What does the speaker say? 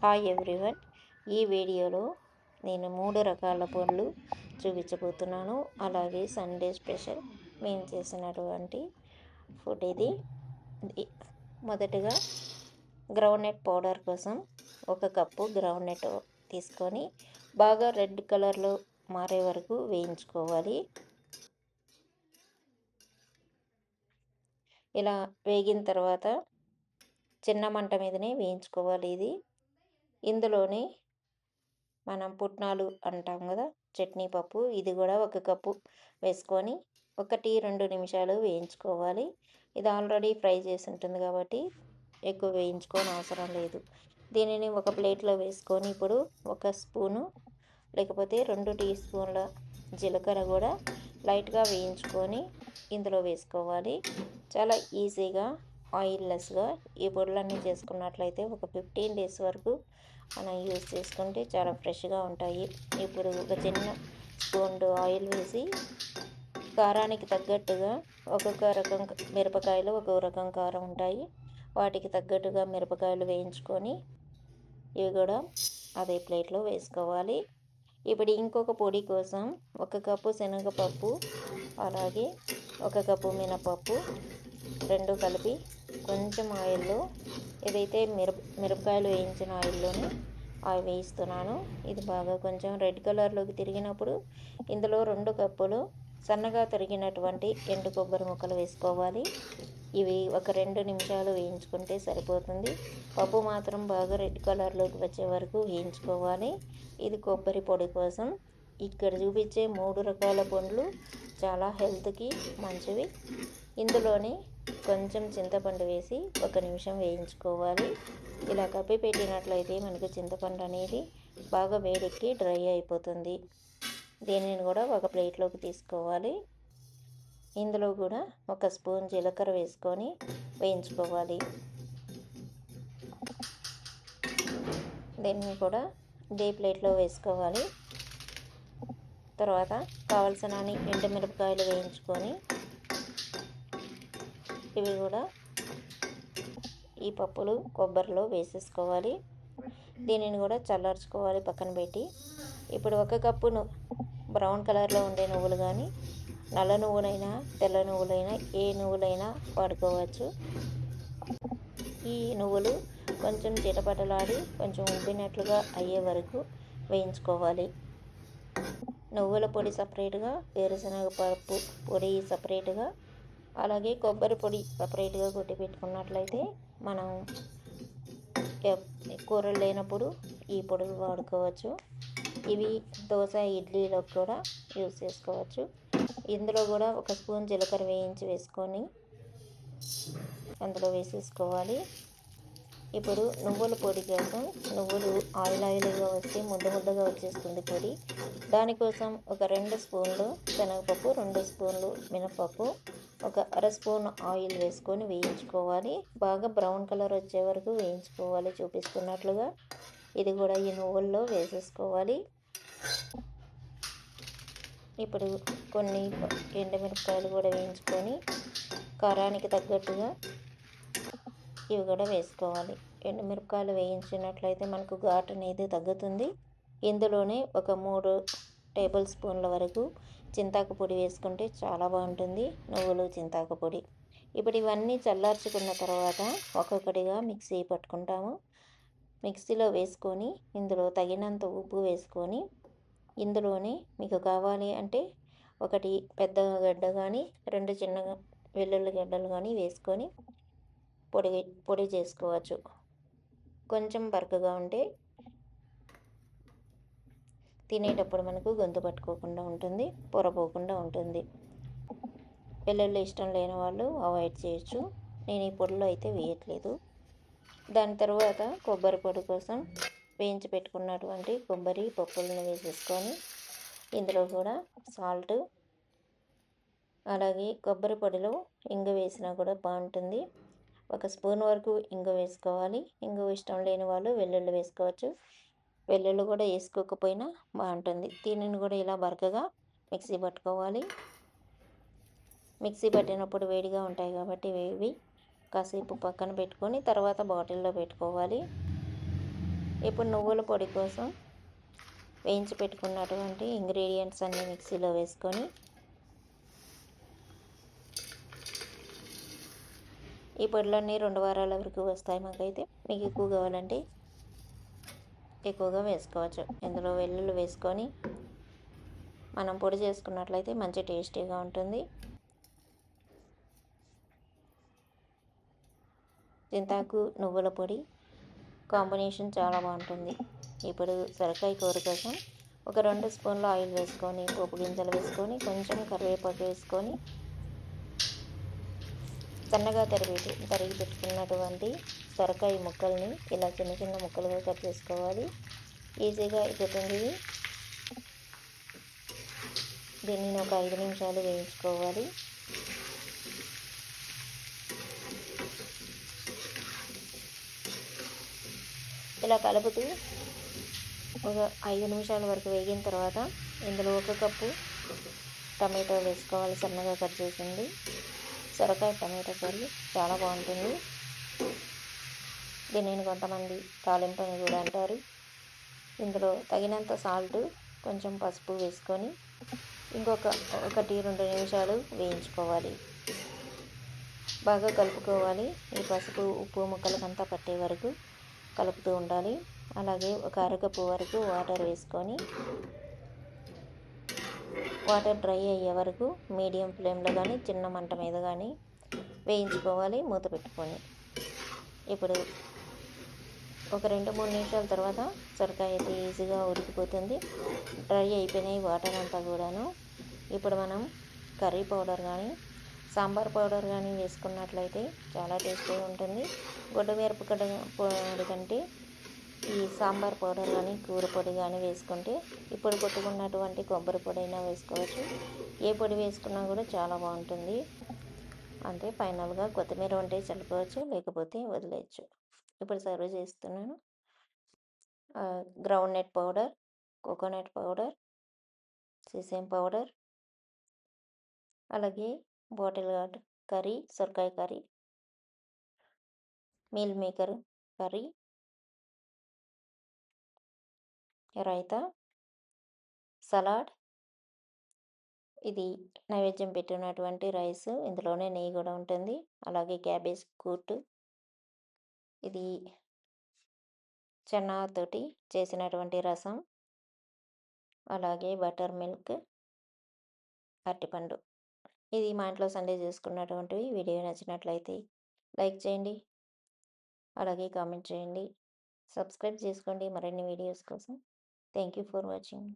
Hi everyone. ఈ వీడియోలో నేను 3 రకాల పొడులు చూపించబోతున్నాను. అలాగే సండే స్పెషల్ మేము చేసినటువంటి ఫుడ్ ఇది. మొదటగా గ్రౌండ్నట్ పౌడర్ కోసం 1 కప్పు గ్రౌండ్నట్ తీసుకొని బాగా రెడ్ కలర్లో మారే వరకు వేయించుకోవాలి. ఇలా వేగిన తర్వాత చిన్న మంట మీదనే వేయించుకోవాలి. ఇందులోనే మనం పుట్నాలు అంటాం కదా, చట్నీ పప్పు, ఇది కూడా 1 కప్పు వేసుకొని 1-2 నిమిషాలు వేయించుకోవాలి. ఇది ఆల్రెడీ ఫ్రై చేసి ఉంటుంది కాబట్టి ఎక్కువ వేయించుకోని అవసరం లేదు. దీనిని ఒక ప్లేట్లో వేసుకొని ఇప్పుడు 1 స్పూను లేకపోతే 2 టీ స్పూన్ల జీలకర్ర కూడా లైట్గా వేయించుకొని ఇందులో వేసుకోవాలి. చాలా ఈజీగా ఆయిల్లెస్గా ఈ పొడులన్నీ చేసుకున్నట్లయితే ఒక 15 డేస్ వరకు మనం యూజ్ చేసుకుంటే చాలా ఫ్రెష్గా ఉంటాయి. ఇప్పుడు ఒక చిన్న స్పూన్ ఆయిల్ వేసి కారానికి తగ్గట్టుగా ఒక్కొక్క రకం మిరపకాయలు ఒక్కొక్క రకం కారం ఉంటాయి. వాటికి తగ్గట్టుగా మిరపకాయలు వేయించుకొని ఇవి కూడా అదే ప్లేట్లో వేసుకోవాలి. ఇప్పుడు ఇంకొక పొడి కోసం 1 కప్పు శనగపప్పు, అలాగే 1 కప్పు మినపప్పు 2 కలిపి కొంచెం ఆయిల్లో, ఏదైతే మిరపకాయలు వేయించిన ఆయిల్లోనే అవి వేయిస్తున్నాను. ఇది బాగా కొంచెం రెడ్ కలర్లోకి తిరిగినప్పుడు ఇందులో 2 కప్పులు సన్నగా తరిగినటువంటి ఎండు కొబ్బరి ముక్కలు వేసుకోవాలి. ఇవి ఒక 2 నిమిషాలు వేయించుకుంటే సరిపోతుంది. పప్పు మాత్రం బాగా రెడ్ కలర్లోకి వచ్చే వరకు వేయించుకోవాలి. ఇది కొబ్బరి పొడి కోసం. ఇక్కడ చూపించే 3 రకాల పండ్లు చాలా హెల్త్కి మంచివి. ఇందులోనే కొంచెం చింతపండు వేసి 1 నిమిషం వేయించుకోవాలి. ఇలా కప్పి పెట్టినట్లయితే మనకు చింతపండు అనేది బాగా వేడెక్కి డ్రై అయిపోతుంది. దీనిని కూడా ఒక ప్లేట్లోకి తీసుకోవాలి. ఇందులో కూడా 1 స్పూన్ జీలకర్ర వేసుకొని వేయించుకోవాలి. దీన్ని కూడా ఇదే ప్లేట్లో వేసుకోవాలి. తర్వాత కావలసిన ఎండుమిరపకాయలు వేయించుకొని ఇవి కూడా ఈ పప్పులు కొబ్బరిలో వేసేసుకోవాలి. దీనిని కూడా చల్లార్చుకోవాలి పక్కన పెట్టి. ఇప్పుడు 1 కప్పు బ్రౌన్ కలర్లో ఉండే నువ్వులు కానీ, నల్ల నువ్వులైనా తెల్ల నువ్వులైనా ఏ నువ్వులైనా వాడుకోవచ్చు. ఈ నువ్వులు కొంచెం చిటపటలాడి కొంచెం ఉబ్బినట్లుగా అయ్యే వరకు వేయించుకోవాలి. నువ్వుల పొడి సపరేట్గా, వేరుశనగ పప్పు పొడి సపరేట్గా, అలాగే కొబ్బరి పొడి సపరేట్గా కొట్టి పెట్టుకున్నట్లయితే మనం కూరలు లేనప్పుడు ఈ పొడులు వాడుకోవచ్చు. ఇవి దోశ, ఇడ్లీలో కూడా యూజ్ చేసుకోవచ్చు. ఇందులో కూడా 1 స్పూన్ జీలకర్ర వేయించి వేసుకొని అందులో వేసేసుకోవాలి. ఇప్పుడు నువ్వుల పొడి కోసం, నువ్వులు ఆయిల్గా వస్తే ముద్దగా వచ్చేస్తుంది పొడి. దానికోసం ఒక 2 స్పూన్లు శనగపప్పు, 2 స్పూన్లు మినపప్పు, ఒక అర స్పూన్ ఆయిల్ వేసుకొని వేయించుకోవాలి. బాగా బ్రౌన్ కలర్ వచ్చే వరకు వేయించుకోవాలి చూపిస్తున్నట్లుగా. ఇది కూడా ఈ నువ్వుల్లో వేసేసుకోవాలి. ఇప్పుడు కొన్ని ఎండుమిరపకాయలు కూడా వేయించుకొని కారానికి తగ్గట్టుగా ఇవి కూడా వేసుకోవాలి. ఎండుమిరపకాయలు వేయించినట్లయితే మనకు ఘాటు అనేది తగ్గుతుంది. ఇందులోనే ఒక 3 టేబుల్ స్పూన్ల వరకు చింతాకు పొడి వేసుకుంటే చాలా బాగుంటుంది. నువ్వులు, చింతాకు పొడి. ఇప్పుడు ఇవన్నీ చల్లార్చుకున్న తర్వాత ఒక్కొక్కటిగా మిక్సీ పట్టుకుంటాము. మిక్సీలో వేసుకొని ఇందులో తగినంత ఉప్పు వేసుకొని ఇందులోనే మీకు కావాలి అంటే 1 పెద్ద గడ్డ కానీ 2 చిన్న వెల్లుల్లి గడ్డలు కానీ వేసుకొని పొడి చేసుకోవచ్చు. కొంచెం బరకగా ఉంటే తినేటప్పుడు మనకు గొంతు పట్టుకోకుండా ఉంటుంది, పొరపోకుండా ఉంటుంది. వెల్లుల్లి ఇష్టం లేని వాళ్ళు అవాయిడ్ చేయొచ్చు. నేను ఈ పొడిలో అయితే వేయట్లేదు. దాని తర్వాత కొబ్బరి పొడి కోసం వేయించి పెట్టుకున్నటువంటి కొబ్బరి పప్పులను వేసేసుకొని ఇందులో కూడా సాల్ట్, అలాగే కొబ్బరి పొడిలో ఇంగు వేసినా కూడా బాగుంటుంది. 1 స్పూన్ వరకు ఇంగు వేసుకోవాలి. ఇంగు ఇష్టం లేని వాళ్ళు వెల్లుల్లి వేసుకోవచ్చు. వెల్లుల్లి కూడా వేసుకోకపోయినా బాగుంటుంది. దీనిని కూడా ఇలా బరకగా మిక్సీ పట్టుకోవాలి. మిక్సీ పట్టినప్పుడు వేడిగా ఉంటాయి కాబట్టి ఇవి కాసేపు పక్కన పెట్టుకొని తర్వాత బాటిల్లో పెట్టుకోవాలి. ఇప్పుడు నువ్వుల పొడి కోసం వేయించి పెట్టుకున్నటువంటి ఇంగ్రీడియంట్స్ అన్నీ మిక్సీలో వేసుకొని ఈ పొడులన్నీ 2 వారాల వరకు వస్తాయి మాకైతే. మీకు ఎక్కువ కావాలంటే ఎక్కువగా వేసుకోవచ్చు. ఇందులో వెల్లుల్లి వేసుకొని మనం పొడి చేసుకున్నట్లయితే మంచి టేస్టీగా ఉంటుంది. చింతాకు నువ్వుల పొడి కాంబినేషన్ చాలా బాగుంటుంది. ఇప్పుడు సొరకాయ కూర కోసం ఒక 2 స్పూన్ల ఆయిల్ వేసుకొని, పోపు గింజలు వేసుకొని, కొంచెం కరివేపాకు వేసుకొని, సన్నగా తరిగి పెట్టుకున్నటువంటి సొరకాయ ముక్కల్ని ఇలా చిన్న చిన్న ముక్కలుగా కట్ చేసుకోవాలి. ఈజీగా అయిపోతుంది ఇది. దీనిని ఒక 5 నిమిషాలు వేయించుకోవాలి. ఇలా కలుపుతూ ఒక 5 నిమిషాల వరకు వేగిన తర్వాత ఇందులో 1 కప్పు టమాటో వేసుకోవాలి, సన్నగా కట్ చేసింది. సొరకాయ టమాటో కర్రీ చాలా బాగుంటుంది. దీనిని కొంతమంది తాలింపు అని కూడా అంటారు. ఇందులో తగినంత సాల్ట్, కొంచెం పసుపు వేసుకొని ఇంకొక 1-2 నిమిషాలు వేయించుకోవాలి. బాగా కలుపుకోవాలి. ఈ పసుపు, ఉప్పు ముక్కలకంతా పట్టే వరకు కలుపుతూ ఉండాలి. అలాగే ఒక అరకప్పు వరకు వాటర్ వేసుకొని వాటర్ డ్రై అయ్యే వరకు మీడియం ఫ్లేమ్లో కానీ చిన్న మంట మీద కానీ వేయించుకోవాలి, మూత పెట్టుకొని. ఇప్పుడు ఒక 2-3 నిమిషాల తర్వాత సొరకాయ అయితే ఈజీగా ఉడికిపోతుంది. డ్రై అయిపోయినాయి వాటర్ అంతా కూడాను. ఇప్పుడు మనం కర్రీ పౌడర్ కానీ సాంబార్ పౌడర్ కానీ వేసుకున్నట్లయితే చాలా టేస్టీగా ఉంటుంది. గొడ్డు మిరపకాయ పొడి కంటే ఈ సాంబార్ పౌడర్ కానీ కూర పొడి కానీ వేసుకుంటే ఇప్పుడు కొట్టుకున్నటువంటి కొబ్బరి పొడి అయినా వేసుకోవచ్చు. ఏ పొడి వేసుకున్నా కూడా చాలా బాగుంటుంది. అంతే, ఫైనల్గా కొత్తిమీర ఉంటే చల్లుకోవచ్చు, లేకపోతే వదిలేయచ్చు. ఇప్పుడు సర్వ్ చేస్తున్నాను. Ground nut powder, coconut powder, sesame powder, అలాగే బాటిల్ గార్డ్ కర్రీ, సొరకాయ curry, meal maker curry, raita, salad, ఇది నైవేద్యం పెట్టినటువంటి రైస్, ఇందులోనే నెయ్యి కూడా ఉంటుంది. అలాగే క్యాబేజ్ కూట్, ఇది చెన్నాతోటి చేసినటువంటి రసం, అలాగే బటర్ మిల్క్, అరటిపండు. ఇది మా ఇంట్లో సండే చేసుకున్నటువంటివి. వీడియో నచ్చినట్లయితే లైక్ చేయండి, అలాగే కామెంట్ చేయండి, సబ్స్క్రైబ్ చేసుకోండి మరిన్ని వీడియోస్ కోసం. Thank you for watching.